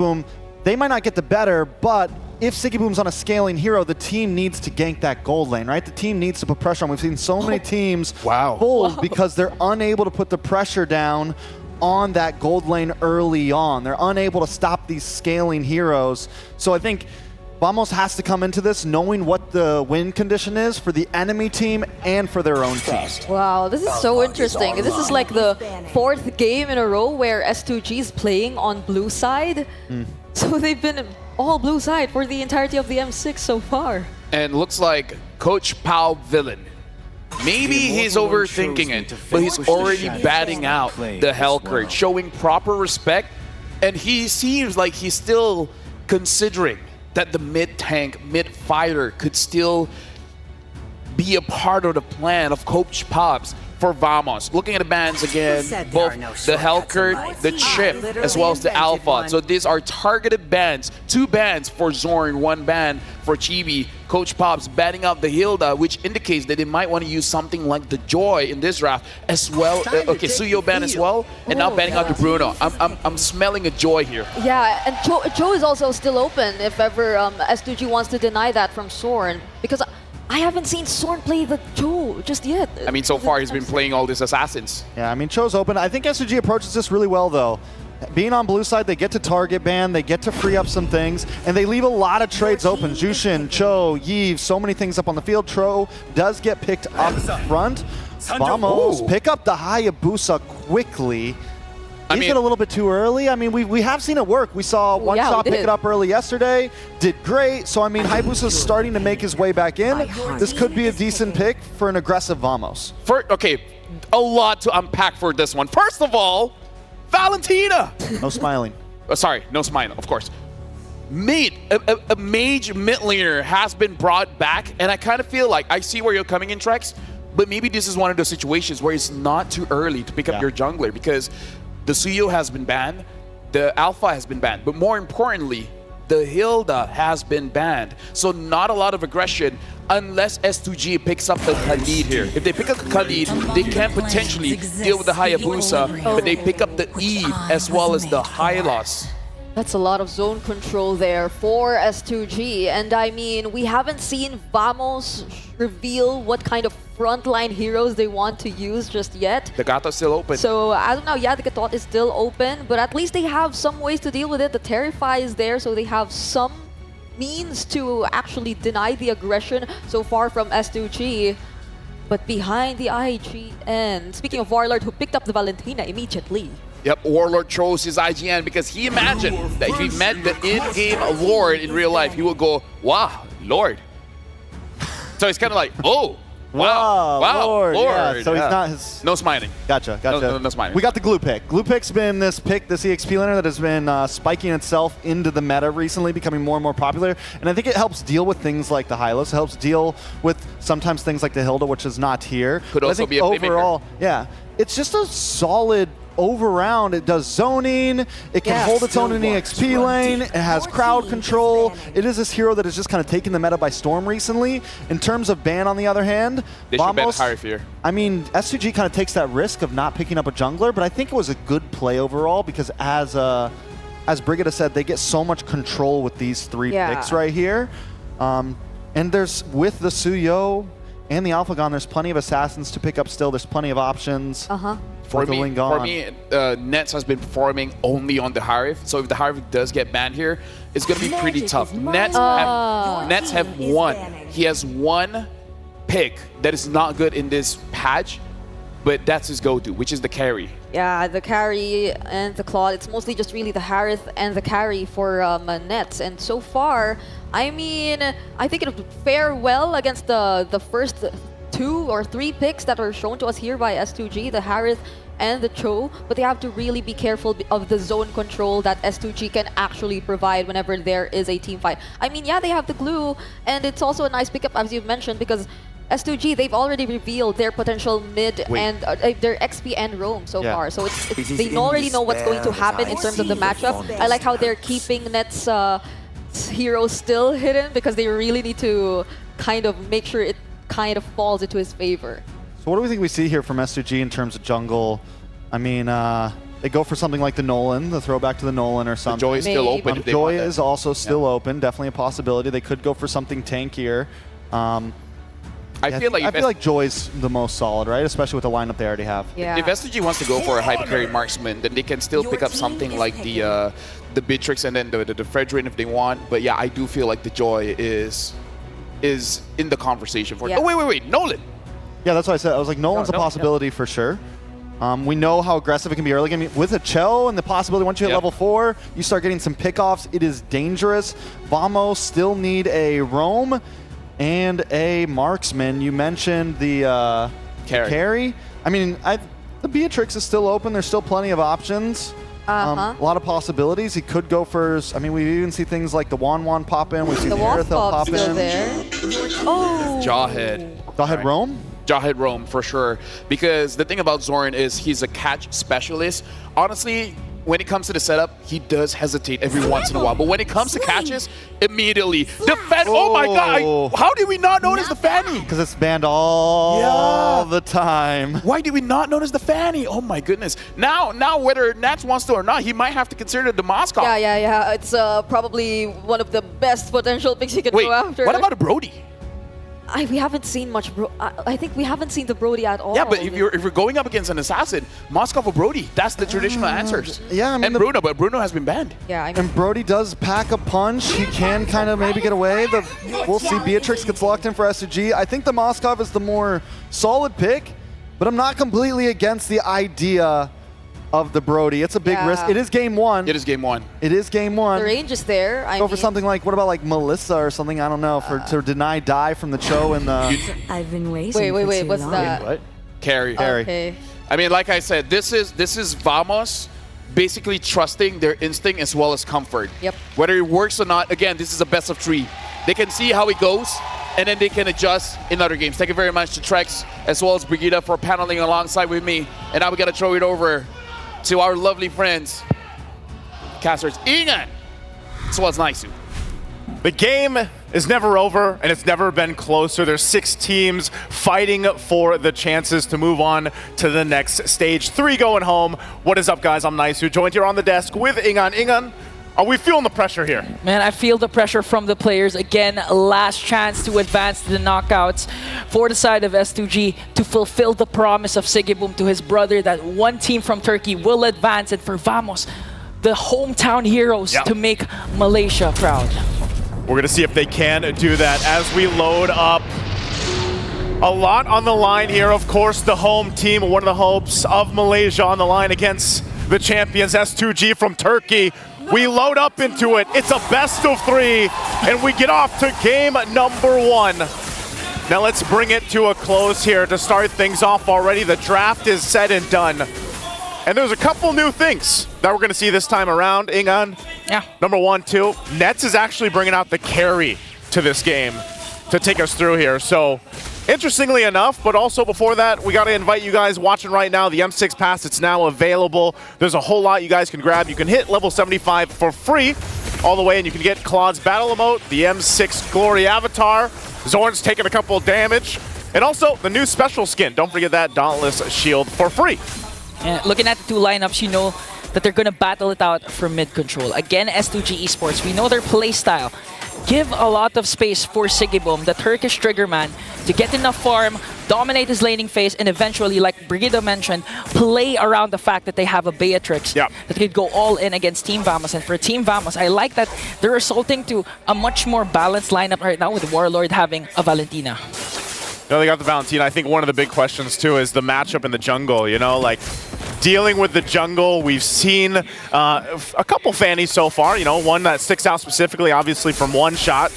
Boom, they might not get the better, but if Siggy Boom's on a scaling hero, the team needs to gank that gold lane, right? The team needs to put pressure on. We've seen so many teams fold because they're unable to put the pressure down on that gold lane early on. They're unable to stop these scaling heroes. So I think Vamos has to come into this knowing what the win condition is for the enemy team and for their own team. Wow, this is so interesting. This is like the 4th game in a row where S2G is playing on blue side. So they've been all blue side for the entirety of the M6 so far. And looks like Coach Pal villain. Maybe he's overthinking it, but he's already batting out the Hellcurd, showing proper respect. And he seems like he's still considering that the mid-tank, mid-fighter could still be a part of the plan of Coach Pops for Vamos. Looking at the bans again, both the Hellcurd, the Chip, as well as the Alpha. So these are targeted bans. 2 bans for Zorn, 1 ban for Chibi. Coach Pops batting out the Hilda, which indicates that they might want to use something like the Joy in this draft as well. Okay, Suyo ban as well, and now banning out the Bruno. I'm smelling a Joy here. Yeah, and Joe is also still open if ever S2G wants to deny that from Zorn, because I haven't seen Zorn play the Joe just yet. I mean, so far he's been playing all these assassins. Yeah, I mean, Cho's open. I think S2G approaches this really well, though. Being on blue side, they get to target ban, they get to free up some things, and they leave a lot of trades open. Jushin, Cho, Yves, so many things up on the field. Tro does get picked up front. Vamos pick up the Hayabusa quickly. He's a little bit too early. I mean, we have seen it work. We saw One Shot pick it up early yesterday, did great. So, I mean, Hayabusa's starting to make his way back in. This could be a decent pick for an aggressive Vamos. Okay, a lot to unpack for this one. First of all, Valentina! No smiling. Sorry, no smiling, of course. A mage mid laner has been brought back, and I kind of feel like, I see where you're coming in, Trex, but maybe this is one of those situations where it's not too early to pick up your jungler, because the Suyo has been banned, the Alpha has been banned, but more importantly, the Hilda has been banned. So not a lot of aggression unless S2G picks up the Khalid here. If they pick up the Khalid, they can potentially deal with the Hayabusa, but they pick up the Eve as well as the Hylos. That's a lot of zone control there for S2G. And I mean, we haven't seen Vamos reveal what kind of frontline heroes they want to use just yet. The Gato's still open. So I don't know, yeah, the Gatot is still open, but at least they have some ways to deal with it. The Terrify is there, so they have some means to actually deny the aggression so far from S2G. But behind the IGN, speaking of Warlord, who picked up the Valentina immediately. Yep, Warlord chose his IGN because he imagined that if he met the in-game Lord in real life, he would go, wow, Lord. So it's kind of like, oh, wow, Lord. Lord. Yeah, so he's not his... No smiling. Gotcha. No smiling. We got the glue pick. Glue pick's been this pick, this EXP laner that has been spiking itself into the meta recently, becoming more and more popular. And I think it helps deal with things like the Hylos. It helps deal with sometimes things like the Hilda, which is not here. Could also be a overall, yeah, it's just a solid over-round. It does zoning, it can hold its own in the XP lane, it has crowd control. It is this hero that is just kind of taking the meta by storm recently. In terms of ban, on the other hand, they should ban higher fear. I mean, S2G kind of takes that risk of not picking up a jungler, but I think it was a good play overall because as Brigida said, they get so much control with these 3 picks right here. And there's, with the Suyo and the Alphagon, there's plenty of assassins to pick up still. There's plenty of options. For me, Nets has been performing only on the Harif. So if the Harif does get banned here, it's going to be pretty tough. Nets have one. He has one pick that is not good in this patch, but that's his go-to, which is the carry. Yeah, the carry and the Claude. It's mostly just really the Harith and the carry for Nets. And so far, I mean, I think it would fare well against the first 2 or 3 picks that are shown to us here by S2G, the Harith and the Cho, but they have to really be careful of the zone control that S2G can actually provide whenever there is a team fight. I mean, yeah, they have the glue, and it's also a nice pickup, as you've mentioned, because S2G, they've already revealed their potential mid and their XP and roam so far. So they already know what's going to happen in terms of the matchup. I like how they're keeping Nets heroes still hidden because they really need to kind of make sure it kind of falls into his favor. So what do we think we see here from S2G in terms of jungle? I mean, They go for something like the Nolan, the throwback to the Nolan or something. Joy is still open. If they Joy want that. is also still open, definitely a possibility. They could go for something tankier. I feel like Joy's the most solid, right? Especially with the lineup they already have. Yeah. if S2G wants to go for a hyper carry marksman, then they can still pick up something like the Beatrix and then the Fredrin if they want. But yeah, I do feel like the Joy is in the conversation for it. Yeah. Oh, wait, Nolan. Yeah, that's what I said. I was like, Nolan's a possibility for sure. We know how aggressive it can be early game. With a Cho and the possibility once you hit level 4, you start getting some pickoffs. It is dangerous. Vamos still need a roam and a marksman. You mentioned the carry. I mean, the Beatrix is still open. There's still plenty of options. A lot of possibilities. He could go for. I mean, we even see things like the Wan pop in. We see the Aerithel pop still in. there. Oh. Jawhead roam. Jawhead roam for sure, because the thing about Zoran is he's a catch specialist. Honestly, when it comes to the setup, he does hesitate every once in a while, but when it comes to catches, immediately defend. Oh my god, how did we not notice the Fanny? Because it's banned all the time. Why did we not notice the Fanny? Oh my goodness. Now whether Nats wants to or not, he might have to consider the Moskov. Yeah. It's probably one of the best potential picks he can go after. What about a Brody? We haven't seen much. I think we haven't seen the Brody at all. Yeah, but if you're going up against an assassin, Moskov or Brody, that's the traditional answers. Yeah, I mean, and Bruno, but Bruno has been banned. Yeah, and Brody does pack a punch. He can kind of maybe get away. We'll see. Beatrix gets locked in for S2G. I think the Moskov is the more solid pick, but I'm not completely against the idea of the Brody. It's a big risk. It is game 1. It is game 1. It is game 1. The range is there. Go for something like, what about like Melissa or something? I don't know, to deny die from the Cho and the... I've been waiting. Wait, what's that? What? Carry. Okay. I mean, like I said, this is Vamos basically trusting their instinct as well as comfort. Yep. Whether it works or not, again, this is a best of 3. They can see how it goes, and then they can adjust in other games. Thank you very much to Trex as well as Brigida for paneling alongside with me. And now we got to throw it over to our lovely friends, casters ENG as well as Naisu. The game is never over, and it's never been closer. There's 6 teams fighting for the chances to move on to the next stage. 3 going home. What is up, guys? I'm Naisu, joined here on the desk with Ingan. Ingan, are we feeling the pressure here? Man, I feel the pressure from the players. Again, last chance to advance to the knockouts for the side of S2G to fulfill the promise of Sigibum to his brother that one team from Turkey will advance, and for Vamos, the hometown heroes, to make Malaysia proud. We're going to see if they can do that as we load up. A lot on the line here. Of course, the home team, one of the hopes of Malaysia on the line against the champions, S2G from Turkey. We load up into it. It's a best of 3, and we get off to game number 1. Now let's bring it to a close here to start things off already. The draft is said and done. And there's a couple new things that we're going to see this time around, Ingan. Yeah. Number 1, 2, Nets is actually bringing out the carry to this game to take us through here. So interestingly enough, but also before that, we got to invite you guys watching right now, the M6 Pass, it's now available. There's a whole lot you guys can grab. You can hit level 75 for free all the way, and you can get Claude's Battle Emote, the M6 Glory Avatar. Zorn's taking a couple of damage, and also the new special skin. Don't forget that Dauntless Shield for free. And looking at the 2 lineups, you know that they're going to battle it out for mid control. Again, S2G Esports, we know their play style. Give a lot of space for Sigibum, the Turkish trigger man, to get enough farm, dominate his laning phase, and eventually, like Brigida mentioned, play around the fact that they have a Beatrix that could go all in against Team Vamos. And for Team Vamos, I like that they're resulting to a much more balanced lineup right now with Warlord having a Valentina. You know, they got the Valentina. I think one of the big questions, too, is the matchup in the jungle. You know, like, dealing with the jungle, we've seen a couple Fannies so far. You know, one that sticks out specifically, obviously, from one shot.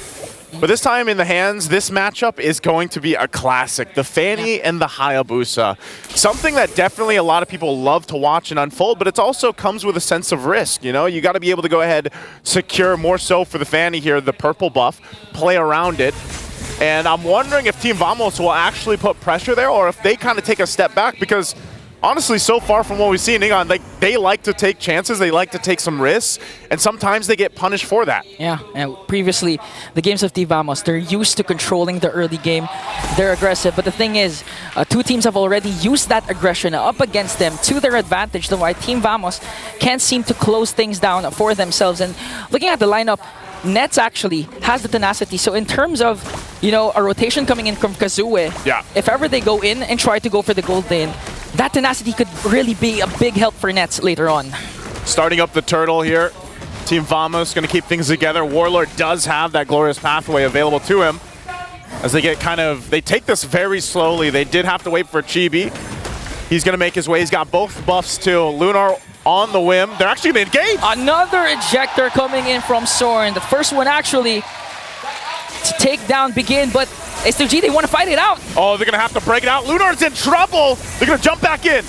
But this time in the hands, this matchup is going to be a classic. The Fanny and the Hayabusa. Something that definitely a lot of people love to watch and unfold, but it also comes with a sense of risk. You know, you got to be able to go ahead, secure more so for the Fanny here, the purple buff, play around it. And I'm wondering if Team Vamos will actually put pressure there, or if they kind of take a step back, because honestly, so far from what we've seen, Ingon, they like to take chances, they like to take some risks, and sometimes they get punished for that. Yeah, and previously, the games of Team Vamos, they're used to controlling the early game. They're aggressive, but the thing is, two teams have already used that aggression up against them to their advantage, though why Team Vamos can't seem to close things down for themselves. And looking at the lineup, Nets actually has the tenacity. So in terms of, you know, a rotation coming in from Kazue, if ever they go in and try to go for the gold lane, that tenacity could really be a big help for Nets later on. Starting up the turtle here. Team Vamos going to keep things together. Warlord does have that glorious pathway available to him. As they get they take this very slowly. They did have to wait for Chibi. He's going to make his way. He's got both buffs too. Lunar on the whim. They're actually going to engage. Another ejector coming in from Soren. The first one actually to take down Begin, but S2G, they want to fight it out. Oh, they're going to have to break it out. Lunar's in trouble. They're going to jump back in.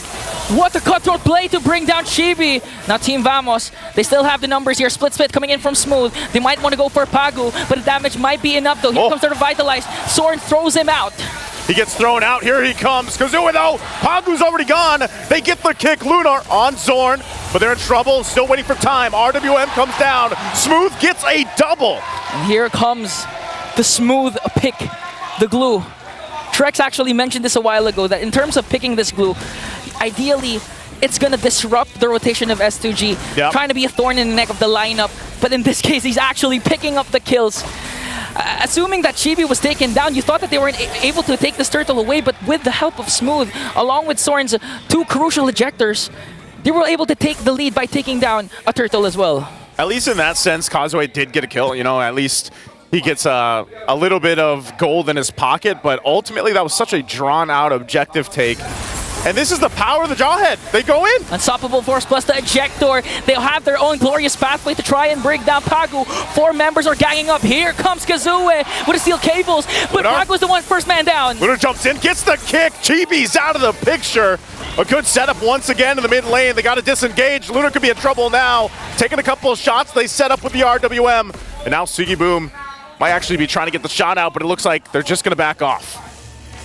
What a cutthroat play to bring down Chibi. Now Team Vamos, they still have the numbers here. Split coming in from Smooth. They might want to go for Pagu, but the damage might be enough though. Here comes the Revitalize. Soren throws him out. He gets thrown out. Here he comes. Kazue though. Pagu's already gone. They get the kick. Lunar on Zorn, but they're in trouble. Still waiting for time. RWM comes down. Smooth gets a double. And here comes the Smooth pick, the glue. Trex actually mentioned this a while ago, that in terms of picking this glue, ideally, it's going to disrupt the rotation of S2G, trying to be a thorn in the neck of the lineup. But in this case, he's actually picking up the kills. Assuming that Chibi was taken down, you thought that they weren't able to take this turtle away, but with the help of Smooth, along with Soren's two crucial ejectors, they were able to take the lead by taking down a turtle as well. At least in that sense, Kazue did get a kill. You know, at least he gets a little bit of gold in his pocket, but ultimately that was such a drawn-out objective take. And this is the power of the Jawhead. They go in. Unstoppable Force plus the Ejector. They'll have their own glorious pathway to try and break down Pagu. 4 members are ganging up. Here comes Kazue with the steel cables, but Pagu's the one first man down. Lunar jumps in, gets the kick. Chibi's out of the picture. A good setup once again in the mid lane. They got to disengage. Lunar could be in trouble now. Taking a couple of shots. They set up with the RWM. And now Sugi Boom might actually be trying to get the shot out, but it looks like they're just going to back off.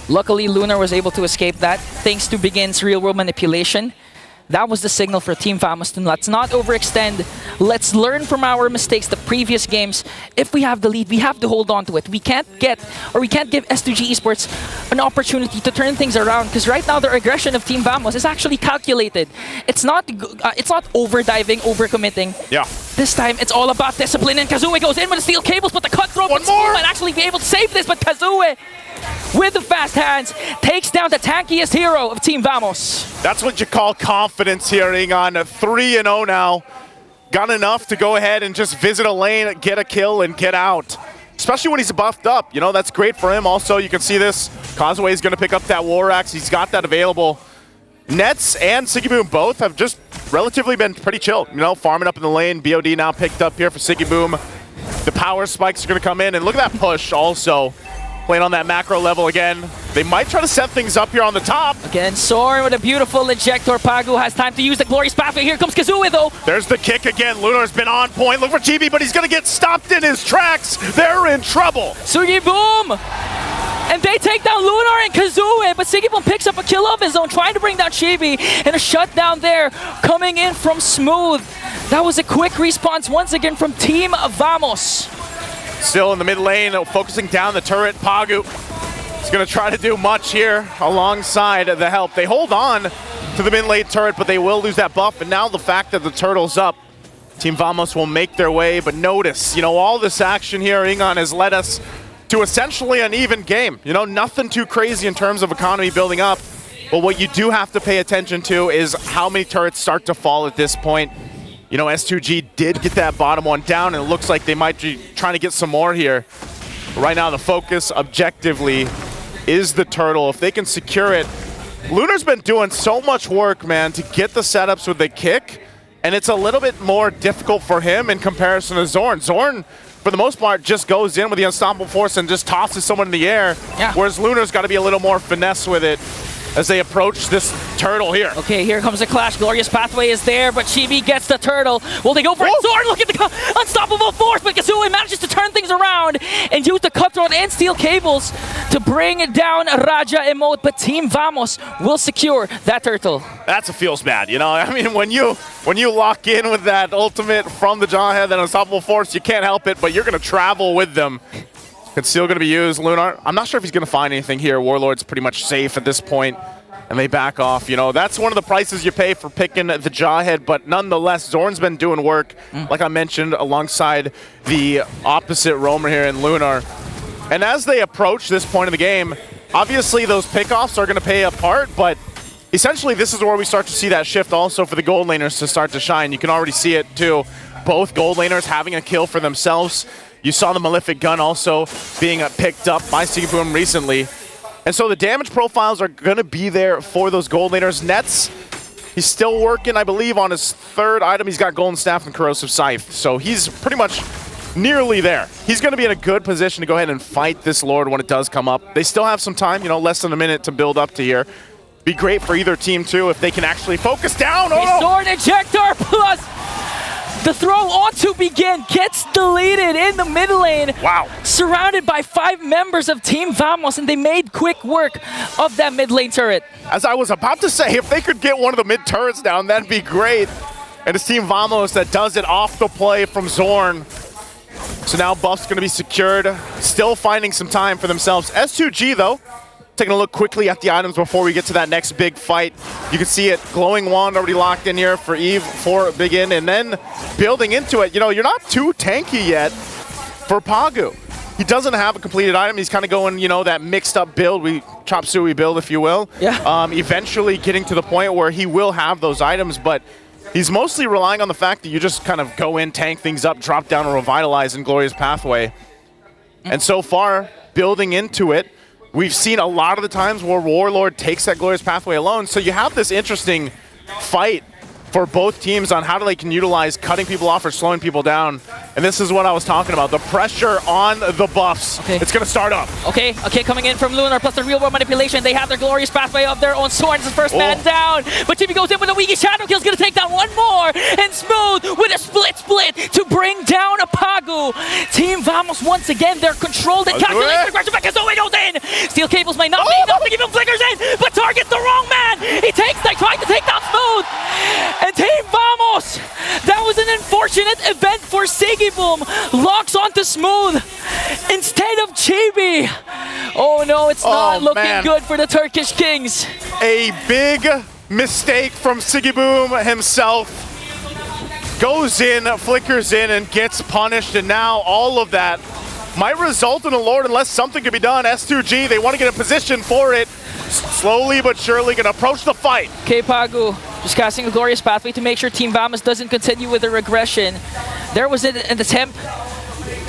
Luckily, Lunar was able to escape that thanks to Begin's real-world manipulation. That was the signal for Team Vamos to let's not overextend. Let's learn from our mistakes the previous games. If we have the lead, we have to hold on to it. We can't give S2G Esports an opportunity to turn things around, because right now their aggression of Team Vamos is actually calculated. It's not overdiving, overcommitting. Yeah. This time it's all about discipline, and Kazue goes in with the steel cables, but the cutthroat might actually be able to save this, but Kazue, with the fast hands, takes down the tankiest hero of Team Vamos. That's what you call confidence here, Ingon. 3-0 now. Got enough to go ahead and just visit a lane, get a kill, and get out. Especially when he's buffed up. You know, that's great for him. Also, you can see this. Kazue is going to pick up that War Axe. He's got that available. Nets and Siggy Boom both have just relatively been pretty chill. You know, farming up in the lane. BOD now picked up here for Siggy Boom. The power spikes are going to come in. And look at that push also. Playing on that macro level again. They might try to set things up here on the top. Again, Soren with a beautiful ejector. Pagu has time to use the glorious pathway. Here comes Kazue though. There's the kick again. Lunar's been on point. Look for Chibi, but he's going to get stopped in his tracks. They're in trouble. Sugi Boom! And they take down Lunar and Kazue, but Sugi Boom picks up a kill of his own, trying to bring down Chibi. And a shutdown there coming in from Smooth. That was a quick response once again from Team Vamos. Still in the mid lane, focusing down the turret. Pagu is going to try to do much here alongside the help. They hold on to the mid lane turret, but they will lose that buff. And now the fact that the turtle's up, Team Vamos will make their way. But notice, you know, all this action here, Ingon, has led us to essentially an even game. You know, nothing too crazy in terms of economy building up. But what you do have to pay attention to is how many turrets start to fall at this point. You know, S2G did get that bottom one down, and it looks like they might be trying to get some more here. Right now, the focus objectively is the turtle. If they can secure it, Lunar's been doing so much work, man, to get the setups with the kick, and it's a little bit more difficult for him in comparison to Zorn. Zorn, for the most part, just goes in with the Unstoppable Force and just tosses someone in the air, whereas Lunar's got to be a little more finesse with it as they approach this turtle here. Okay, here comes the clash. Glorious pathway is there, but Chibi gets the turtle. Will they go for it? Zorn, look at the Unstoppable Force, but Kazue manages to turn things around and use the cutthroat in and Steel Cables to bring down Raja Emote, but Team Vamos will secure that turtle. That's what feels bad, you know? I mean, when you lock in with that ultimate from the Jawhead, that Unstoppable Force, you can't help it, but you're going to travel with them. It's still going to be used. Lunar, I'm not sure if he's going to find anything here. Warlord's pretty much safe at this point, and they back off. You know, that's one of the prices you pay for picking the Jawhead, but nonetheless, Zorn's been doing work, like I mentioned, alongside the opposite roamer here in Lunar. And as they approach this point of the game, obviously those pickoffs are going to pay a part, but essentially this is where we start to see that shift also for the gold laners to start to shine. You can already see it too. Both gold laners having a kill for themselves. You saw the Malefic Gun also being picked up by Sigiboom recently. And so the damage profiles are going to be there for those gold laners. Nets, he's still working, I believe, on his third item. He's got Golden Staff and Corrosive Scythe. So he's pretty much nearly there. He's going to be in a good position to go ahead and fight this Lord when it does come up. They still have some time, you know, less than a minute to build up to here. Be great for either team, too, if they can actually focus down. Oh, no. Sword Ejector plus the throw on to begin gets deleted in the mid lane. Wow. Surrounded by 5 members of Team Vamos, and they made quick work of that mid lane turret. As I was about to say, if they could get one of the mid turrets down, that'd be great. And it's Team Vamos that does it off the play from Zorn. So now buff's going to be secured. Still finding some time for themselves. S2G, though, taking a look quickly at the items before we get to that next big fight. You can see it. Glowing Wand already locked in here for Eve for Begin. And then building into it, you know, you're not too tanky yet for Pagu. He doesn't have a completed item. He's kind of going, you know, that mixed up build, chop suey build, if you will. Yeah. Eventually getting to the point where he will have those items, but he's mostly relying on the fact that you just kind of go in, tank things up, drop down, and revitalize in Glorious Pathway. And so far, building into it, we've seen a lot of the times where Warlord takes that Glorious Pathway alone. So you have this interesting fight for both teams on how they can utilize cutting people off or slowing people down. And this is what I was talking about, the pressure on the buffs. Okay. It's going to start up. Okay, coming in from Lunar plus the real world manipulation. They have their glorious pathway of their own. Swords is first man down. But Timmy goes in with a weaky shadow kill. Is going to take down one more. And Smooth with a split to bring down a Pagu. Team Vamos once again, they're controlled and calculated. Aggression back as Zoe goes in. Steel Cables might not be enough to give him flickers in, but targets the wrong man. They tried to take down Smooth. And Team Vamos, that was an unfortunate event for Sigiboom. Locks onto Smooth instead of Chibi. Oh no, it's not looking good for the Turkish Kings. A big mistake from Sigiboom himself. Goes in, flickers in, and gets punished, and now all of that might result in a Lord unless something can be done. S2G, they want to get a position for it. Slowly but surely going to approach the fight. Okay, Pagu, just casting a glorious pathway to make sure Team Vamos doesn't continue with their regression. There was an attempt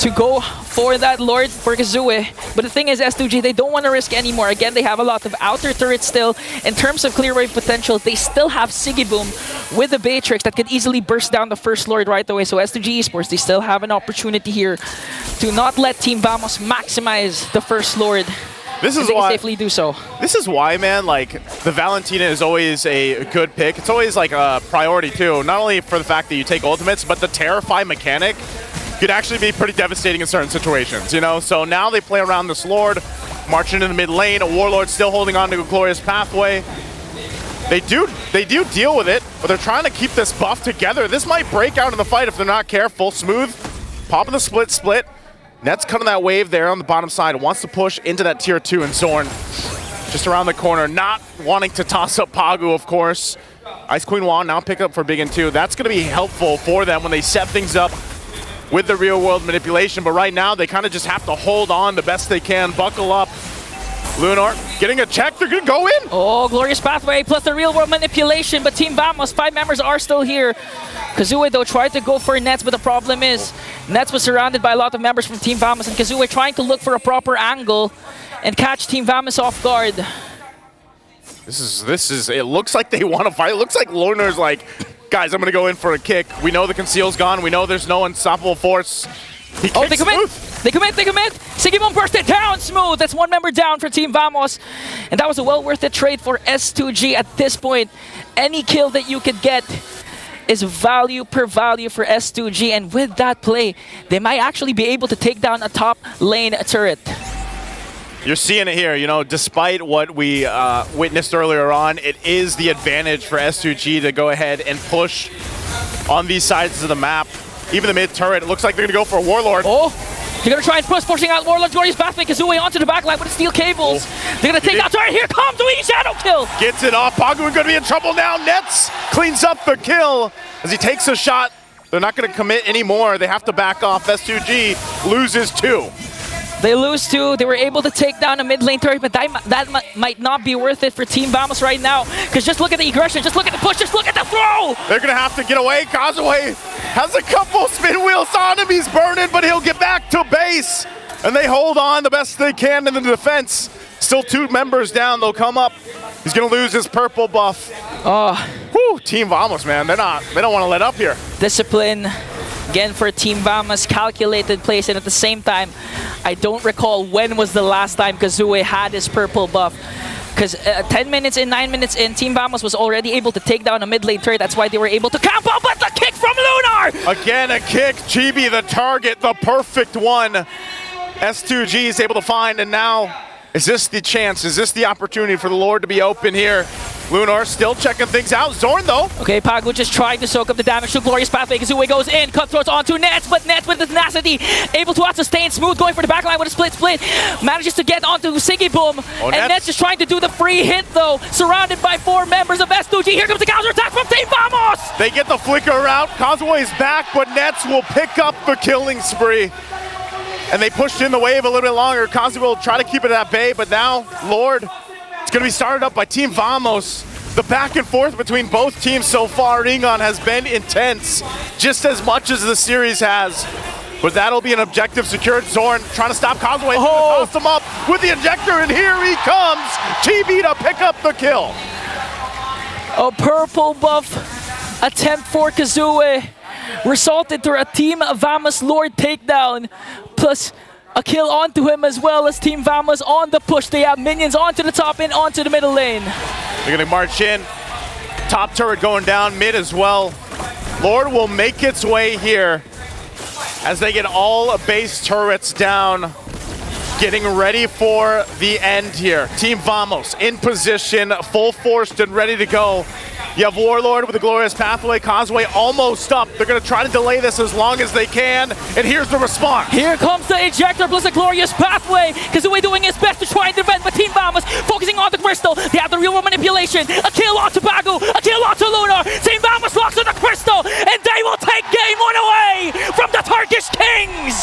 to go for that Lord for Kazue, but the thing is, S2G, they don't want to risk anymore. Again, they have a lot of outer turrets still. In terms of clear wave potential, they still have Sigiboom with the Beatrix that could easily burst down the first Lord right away. So S2G Esports, they still have an opportunity here to not let Team Vamos maximize the first Lord. This is why safely do so. This is why, man, like, the Valentina is always a good pick. It's always like a priority too, not only for the fact that you take ultimates, but the Terrify mechanic could actually be pretty devastating in certain situations, you know? So now they play around this Lord, marching in the mid lane, a Warlord still holding on to a Glorious Pathway. They do deal with it, but they're trying to keep this buff together. This might break out in the fight if they're not careful. Smooth, popping the split. Nets cutting that wave there on the bottom side. Wants to push into that tier 2, and Zorn just around the corner, not wanting to toss up Pagu, of course. Ice Queen Wand now pick up for Big and 2. That's going to be helpful for them when they set things up with the real world manipulation. But right now, they kind of just have to hold on the best they can, buckle up. Lunar getting a check, they're going to go in. Oh, Glorious Pathway plus the real world manipulation, but Team Vamos, 5 members are still here. Kazue, though, tried to go for Nets, but the problem is Nets was surrounded by a lot of members from Team Vamos, and Kazue trying to look for a proper angle and catch Team Vamos off guard. This is it looks like they want to fight. It looks like Lunar's like, guys, I'm going to go in for a kick. We know the conceal's gone. We know there's no unstoppable force. They commit! They commit! Sigiboom bursted down, Smooth! That's 1 member down for Team Vamos. And that was a well worth it trade for S2G at this point. Any kill that you could get is value per value for S2G. And with that play, they might actually be able to take down a top lane turret. You're seeing it here, you know, despite what we witnessed earlier on, it is the advantage for S2G to go ahead and push on these sides of the map. Even the mid turret, it looks like they're going to go for a Warlord. Oh, they're going to try and pushing out Warlord's glorious pathway. Kazooie onto the backline with the steel cables. They're going to take out turret. Here comes the shadow kill. Gets it off. Pagu is going to be in trouble now. Nets cleans up the kill as he takes a shot. They're not going to commit anymore. They have to back off. S2G loses 2. They lose 2. They were able to take down a mid lane turret, but that might not be worth it for Team Vamos right now. Because just look at the aggression, just look at the push, just look at the throw! They're going to have to get away. Kazuya has a couple spin wheels on him. He's burning, but he'll get back to base. And they hold on the best they can in the defense. Still 2 members down. They'll come up. He's going to lose his purple buff. Whew, Team Vamos, man. They don't want to let up here. Discipline. Again, for Team Vamos, calculated plays, and at the same time, I don't recall when was the last time Kazooie had his purple buff. Because 10 minutes in, 9 minutes in, Team Vamos was already able to take down a mid lane turret. That's why they were able to camp out, but the kick from Lunar! Again, a kick. Chibi, the target, the perfect one. S2G is able to find, and now, is this the chance? Is this the opportunity for the Lord to be open here? Lunar still checking things out. Zorn, though. Okay, Pagu just trying to soak up the damage to Glorious Pathway. Kazooie goes in, cutthroats onto Nets, but Nets with the tenacity, able to sustain. Smooth going for the backline with a split. Manages to get onto Siggy Boom. And Nets just trying to do the free hit, though. Surrounded by 4 members of S2G. Here comes the counter attack from Team Vamos! They get the flicker out. Kazuya is back, but Nets will pick up the killing spree. And they pushed in the wave a little bit longer. Kazuya will try to keep it at bay, but now, Lord, it's going to be started up by Team Vamos. The back and forth between both teams so far, Ringon, has been intense, just as much as the series has. But that'll be an objective secured. Zorn trying to stop Kazuya, toss him up with the injector, and here he comes. TB to pick up the kill. A purple buff attempt for Kazooie resulted to a Team Vamos Lord takedown, plus a kill onto him as well as Team Vamos on the push. They have minions onto the top and onto the middle lane. They're going to march in. Top turret going down, mid as well. Lord will make its way here as they get all base turrets down. Getting ready for the end here. Team Vamos in position, full forced and ready to go. You have Warlord with the glorious pathway. Causeway almost up. They're going to try to delay this as long as they can. And here's the response. Here comes the ejector plus the glorious pathway. Kazooie doing his best to try and defend, but Team Vamos focusing on the crystal. They have the real manipulation. A kill onto Pagu, a kill onto Lunar. Team Vamos locks on the crystal, and they will take game 1 away from the Turkish Kings.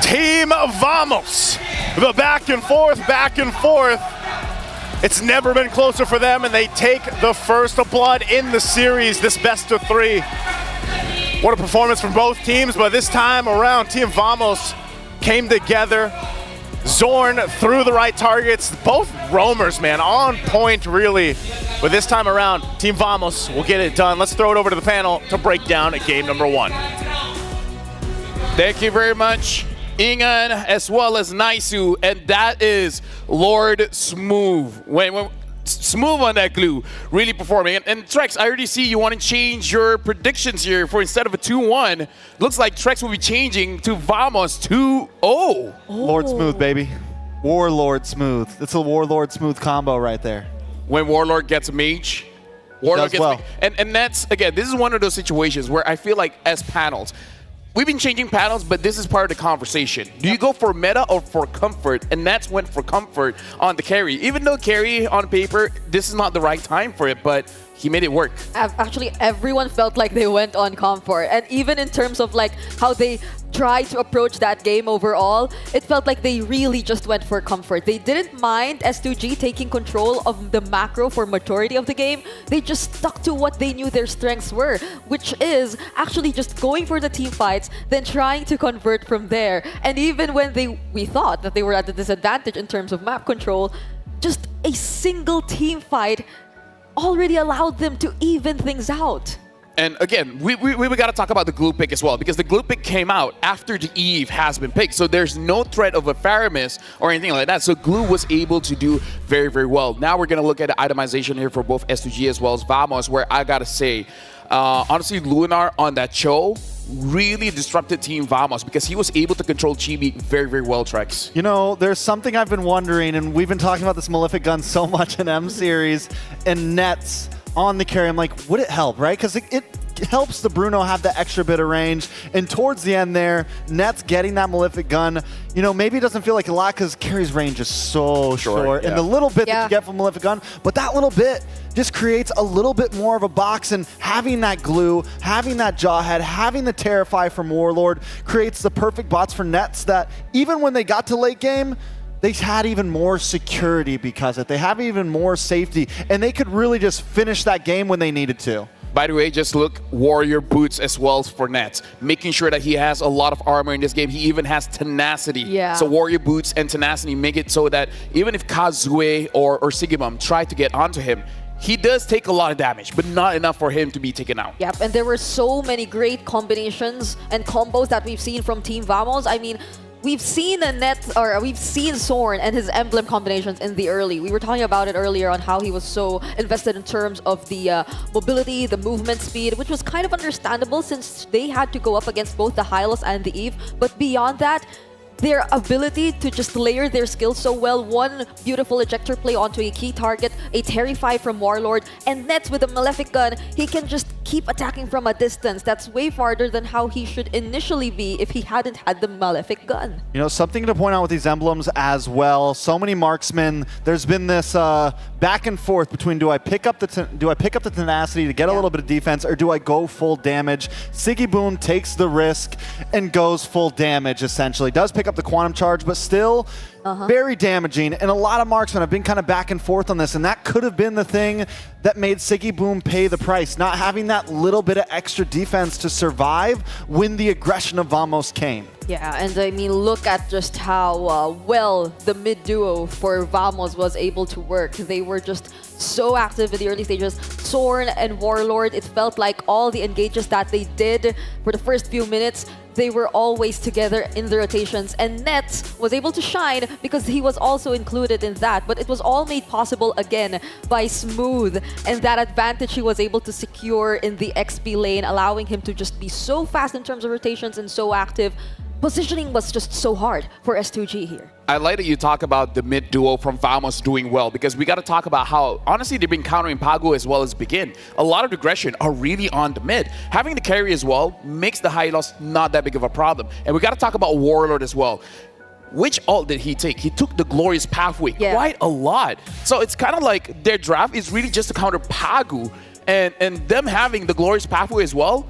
Team Vamos. The back and forth, back and forth. It's never been closer for them, and they take the first blood in the series, this best of 3. What a performance from both teams, but this time around, Team Vamos came together. Zorn threw the right targets. Both roamers, man, on point, really. But this time around, Team Vamos will get it done. Let's throw it over to the panel to break down game number 1. Thank you very much, Ingan, as well as Naisu, and that is Lord Smooth. When Smooth on that glue, really performing. And Trex, I already see you want to change your predictions here for instead of a 2-1. Looks like Trex will be changing to Vamos 2-0. Lord Smooth, baby. Warlord Smooth. It's a Warlord Smooth combo right there. When Warlord gets a mage, Warlord gets well. and that's, again, this is one of those situations where I feel like as panels, we've been changing panels, but this is part of the conversation. Do you go for meta or for comfort? And that's went for comfort on the carry. Even though carry on paper, this is not the right time for it, but he made it work. Actually, everyone felt like they went on comfort. And even in terms of like how they tried to approach that game overall, it felt like they really just went for comfort. They didn't mind S2G taking control of the macro for majority of the game. They just stuck to what they knew their strengths were, which is actually just going for the team fights, then trying to convert from there. And even when we thought that they were at a disadvantage in terms of map control, just a single team fight already allowed them to even things out. And again, we got to talk about the glue pick as well, because the glue pick came out after the Eve has been picked. So there's no threat of a Faramis or anything like that. So glue was able to do very, very well. Now we're going to look at the itemization here for both S2G as well as Vamos, where I got to say, honestly, Lunar on that Cho really disrupted Team Vamos because he was able to control Chibi very, very well, Trex. You know, there's something I've been wondering, and we've been talking about this Malefic gun so much in M Series and Nets on the carry. I'm like, would it help, right? Because it helps the Bruno have the extra bit of range. And towards the end there, Nets getting that Malefic gun, you know, maybe it doesn't feel like a lot because carry's range is so short. Yeah. And the little bit that you get from Malefic gun, but that little bit just creates a little bit more of a box, and having that glue, having that Jawhead, having the Terrify from Warlord creates the perfect bots for Nets that even when they got to late game, they had even more security because of it. They have even more safety, and they could really just finish that game when they needed to. By the way, just look Warrior Boots as well for Nets, making sure that he has a lot of armor in this game. He even has Tenacity. Yeah. So Warrior Boots and Tenacity make it so that even if Kazue or Sigibum try to get onto him, he does take a lot of damage, but not enough for him to be taken out. Yep, and there were so many great combinations and combos that we've seen from Team Vamos. I mean, we've seen we've seen Sorn and his emblem combinations in the early. We were talking about it earlier on how he was so invested in terms of the mobility, the movement speed, which was kind of understandable since they had to go up against both the Hylos and the Eve. But beyond that, their ability to just layer their skills so well. One beautiful ejector play onto a key target, a Terrify from Warlord, and Nets with a Malefic gun, he can just keep attacking from a distance. That's way farther than how he should initially be if he hadn't had the Malefic gun. You know, something to point out with these emblems as well. So many marksmen. There's been this back and forth between do I pick up the tenacity to get a little bit of defense, or do I go full damage? Sigiboom takes the risk and goes full damage. Essentially, does pick up the quantum charge, but still very damaging. And a lot of marksmen have been kind of back and forth on this, and that could have been the thing that made Sigiboom pay the price, not having that little bit of extra defense to survive when the aggression of Vamos came. Yeah, and I mean, look at just how well the mid duo for Vamos was able to work. They were just so active in the early stages. Sorn and Warlord, it felt like all the engages that they did for the first few minutes, they were always together in the rotations, and Nets was able to shine because he was also included in that. But it was all made possible again by Smooth and that advantage he was able to secure in the XP lane, allowing him to just be so fast in terms of rotations and so active. Positioning was just so hard for S2G here. I like that you talk about the mid duo from Vamos doing well, because we got to talk about how, honestly, they've been countering Pagu as well as Begin. A lot of the aggression are really on the mid. Having the carry as well makes the high loss not that big of a problem. And we got to talk about Warlord as well. Which ult did he take? He took the Glorious Pathway quite a lot. So it's kind of like their draft is really just to counter Pagu, and them having the Glorious Pathway as well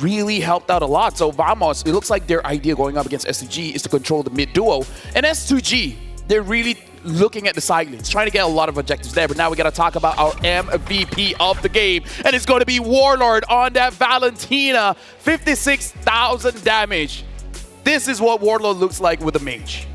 really helped out a lot. So Vamos, it looks like their idea going up against S2G is to control the mid duo. And S2G, they're really looking at the side lanes, trying to get a lot of objectives there. But now we got to talk about our MVP of the game, and it's going to be Warlord on that Valentina. 56,000 damage. This is what Warlord looks like with a mage.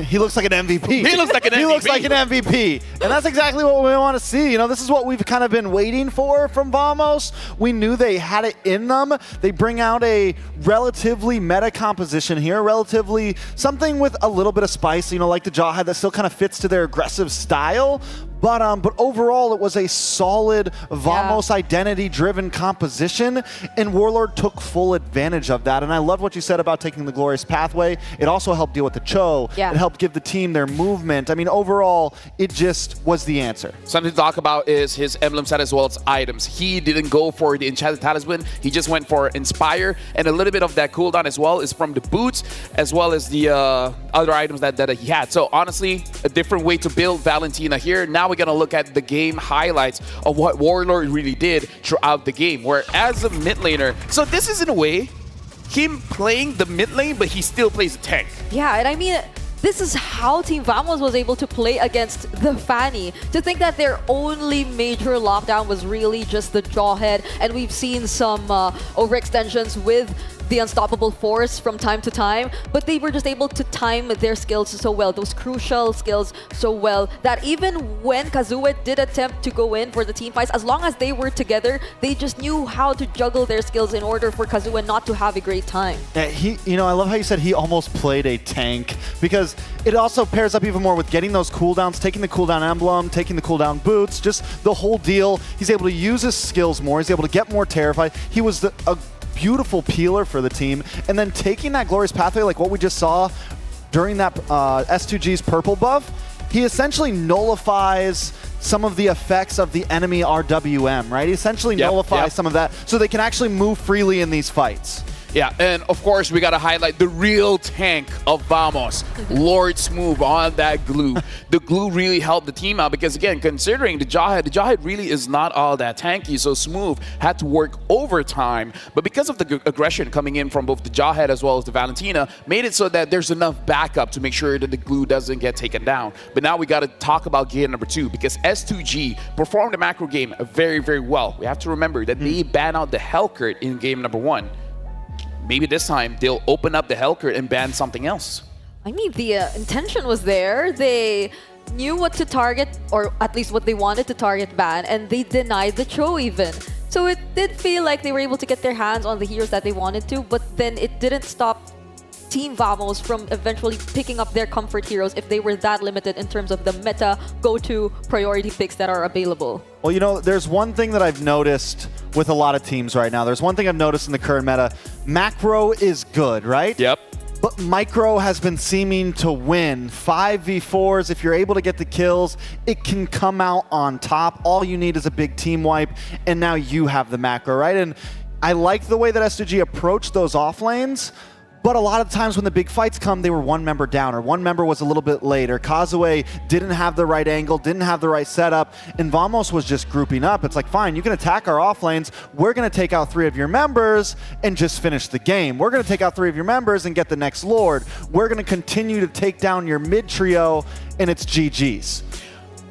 He looks like an MVP. He looks like an MVP. He looks like an MVP. And that's exactly what we want to see. You know, this is what we've kind of been waiting for from Vamos. We knew they had it in them. They bring out a relatively meta composition here, relatively something with a little bit of spice, you know, like the Jawhead that still kind of fits to their aggressive style. But overall, it was a solid Vamos identity-driven composition, and Warlord took full advantage of that. And I love what you said about taking the Glorious Pathway. It also helped deal with the Cho. Yeah. It helped give the team their movement. I mean, overall, it just was the answer. Something to talk about is his emblem set as well as items. He didn't go for the Enchanted Talisman. He just went for Inspire, and a little bit of that cooldown as well is from the boots, as well as the other items that he had. So honestly, a different way to build Valentina here. Now we're going to look at the game highlights of what Warlord really did throughout the game, where as a mid laner, so this is in a way him playing the mid lane, but he still plays the tank. Yeah, and I mean, this is how Team Vamos was able to play against the Fanny. To think that their only major lockdown was really just the Jawhead, and we've seen some overextensions with the Unstoppable Force from time to time, but they were just able to time their skills so well, those crucial skills so well, that even when Kazue did attempt to go in for the team fights, as long as they were together, they just knew how to juggle their skills in order for Kazue not to have a great time. Yeah, you know, I love how you said he almost played a tank, because it also pairs up even more with getting those cooldowns, taking the cooldown emblem, taking the cooldown boots, just the whole deal. He's able to use his skills more. He's able to get more Terrified. He was a beautiful peeler for the team. And then taking that glorious pathway, like what we just saw during that S2G's purple buff, he essentially nullifies some of the effects of the enemy RWM, right? He essentially nullifies some of that so they can actually move freely in these fights. Yeah, and of course, we got to highlight the real tank of Vamos, Lord Smooth on that glue. The glue really helped the team out because, again, considering the Jawhead really is not all that tanky, so Smooth had to work overtime. But because of the aggression coming in from both the Jawhead as well as the Valentina, made it so that there's enough backup to make sure that the glue doesn't get taken down. But now we got to talk about game number 2 because S2G performed the macro game very, very well. We have to remember that they ban out the Hellcurt in game number 1. Maybe this time they'll open up the Hellcurt and ban something else. I mean, the intention was there. They knew what to target, or at least what they wanted to target ban, and they denied the Cho even. So it did feel like they were able to get their hands on the heroes that they wanted to, but then it didn't stop Team Vamos from eventually picking up their comfort heroes if they were that limited in terms of the meta go-to priority picks that are available. Well, you know, there's one thing that I've noticed with a lot of teams right now. There's one thing I've noticed in the current meta. Macro is good, right? Yep. But micro has been seeming to win. 5v4s, if you're able to get the kills, it can come out on top. All you need is a big team wipe, and now you have the macro, right? And I like the way that S2G approached those off lanes. But a lot of times when the big fights come, they were one member down, or one member was a little bit late, or Kazue didn't have the right angle, didn't have the right setup, and Vamos was just grouping up. It's like, fine, you can attack our off lanes. We're going to take out 3 of your members and just finish the game. We're going to take out 3 of your members and get the next Lord. We're going to continue to take down your mid trio, and it's GG's.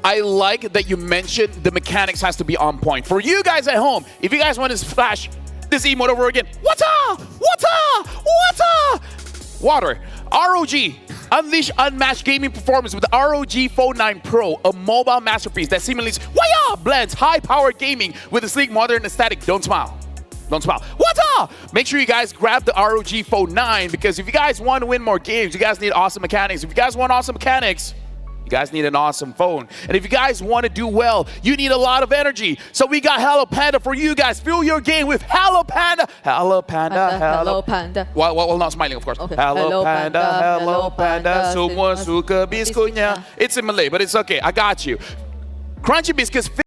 I like that you mentioned the mechanics has to be on point. For you guys at home, if you guys want to splash this emote over again, water, water, water, water. ROG, unleash unmatched gaming performance with the ROG Phone 9 Pro, a mobile masterpiece that seamlessly blends high-powered gaming with a sleek, modern aesthetic. Don't smile. Don't smile. Water! Make sure you guys grab the ROG Phone 9 because if you guys want to win more games, you guys need awesome mechanics. If you guys want awesome mechanics, you guys need an awesome phone. And if you guys want to do well, you need a lot of energy. So we got Hello Panda for you guys. Fuel your game with Hello Panda. Hello Panda. Hello Panda. While not smiling, of course. Okay. Hello Panda. Hello Hello Panda. Panda. Semua suka biskuitnya. It's in Malay, but it's okay. I got you. Crunchy Biscuits.